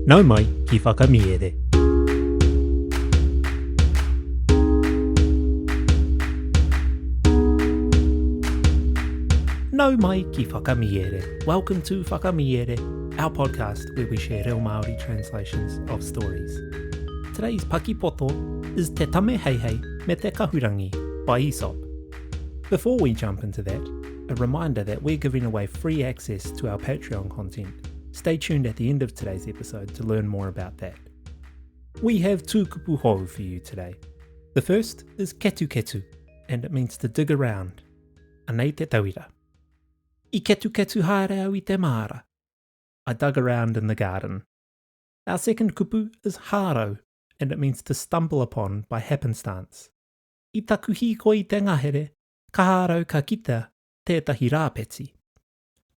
Nau mai ki whakamiere. Nau mai ki whakamiere. Welcome to Whakamiere, our podcast where we share reo Māori translations of stories. Today's Paki Poto is Te Tame Heihei me te Kahurangi by Aesop. Before we jump into that, a reminder that we're giving away free access to our Patreon content. Stay tuned at the end of today's episode to learn more about that. We have two kupu hou for you today. The first is ketu ketu, and it means to dig around. Anei te tauira. I ketu ketu haere au I te maara. I dug around in the garden. Our second kupu is haro, and it means to stumble upon by happenstance. I takuhi ko I te ngahere, ka haro ka kita tētahi rāpeti.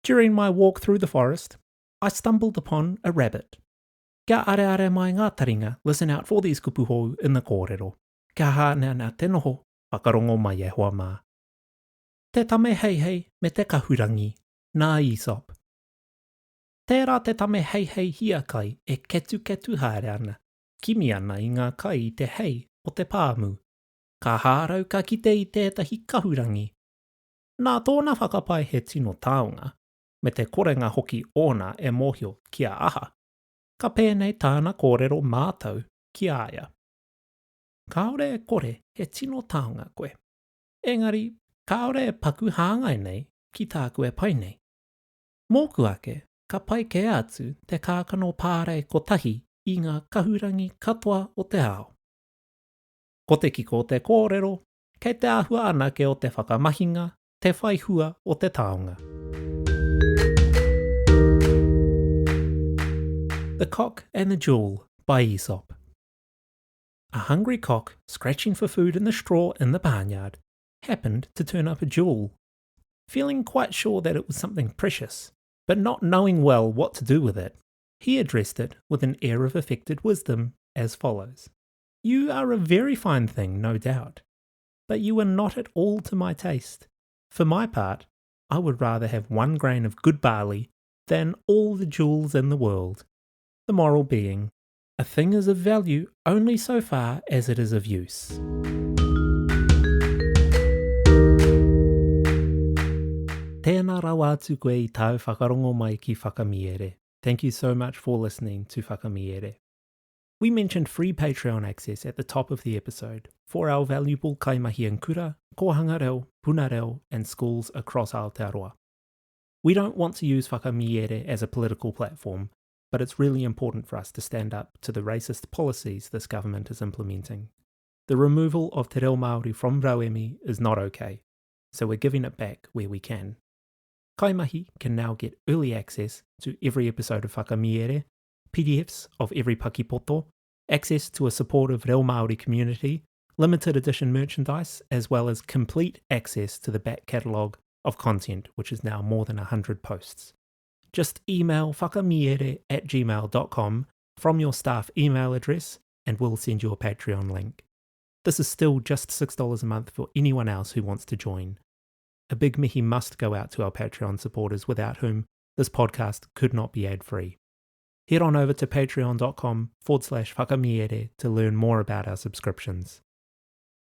During my walk through the forest, I stumbled upon a rabbit. Kia are mai ngā taringa, listen out for these kupu hou in the kōrero. Kia hānea nā te noho, whakarongo mai e hoa mā. Te Tame Heihei me te Kahurangi, nā Aesop. Tērā te Tame Heihei hia kai e ketu ketu haere ana. Kimi ana I ngā kai I te hei o te pāmu. Ka hārau ka kite I tētahi kahurangi. Nā tōna whakapai he tino taonga, me te korenga hoki ōna e mōhio kia aha. Ka pēnei tāna kōrero mātou ki āia. Kaore e kore he tino taonga koe. Engari, kaore e paku hāngai nei ki tāku e pai nei. Mōku ake, ka pai ke atu te kākano pārei kotahi I ngā kahurangi katoa o te ao. Ko te kiko o te kōrero, kei te āhua anake o te whakamahinga, te whaihua o te taonga. The Cock and the Jewel by Aesop. A hungry cock, scratching for food in the straw in the barnyard, happened to turn up a jewel. Feeling quite sure that it was something precious, but not knowing well what to do with it, he addressed it with an air of affected wisdom as follows. You are a very fine thing, no doubt, but you are not at all to my taste. For my part, I would rather have 1 grain of good barley than all the jewels in the world. The moral being, a thing is of value only so far as it is of use. Tēnā rau atu koe I tau whakarongo mai ki whakamiere. Thank you so much for listening to Whakamiere. We mentioned free Patreon access at the top of the episode for our valuable kaimahi and kura, kohanga reo, puna reo, and schools across Aotearoa. We don't want to use Whakamiere as a political platform, but it's really important for us to stand up to the racist policies this government is implementing. The removal of te reo Māori from Rauemi is not okay, so we're giving it back where we can. Kaimahi can now get early access to every episode of Whakamiere, PDFs of every Paki Poto, access to a supportive reo Māori community, limited edition merchandise, as well as complete access to the back catalogue of content, which is now more than 100 posts. Just email whakamiere@gmail.com from your staff email address and we'll send you a Patreon link. This is still just $6 a month for anyone else who wants to join. A big mihi must go out to our Patreon supporters without whom this podcast could not be ad-free. Head on over to patreon.com/whakamiere to learn more about our subscriptions.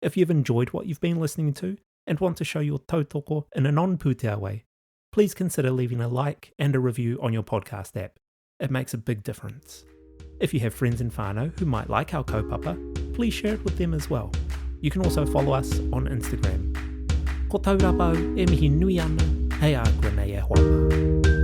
If you've enjoyed what you've been listening to and want to show your tautoko in a non-pūtea way, please consider leaving a like and a review on your podcast app. It makes a big difference. If you have friends in whānau who might like our kaupapa, please share it with them as well. You can also follow us on Instagram. Ko Taurapa e mihi nui ana, hei a koe nei e hoa mā.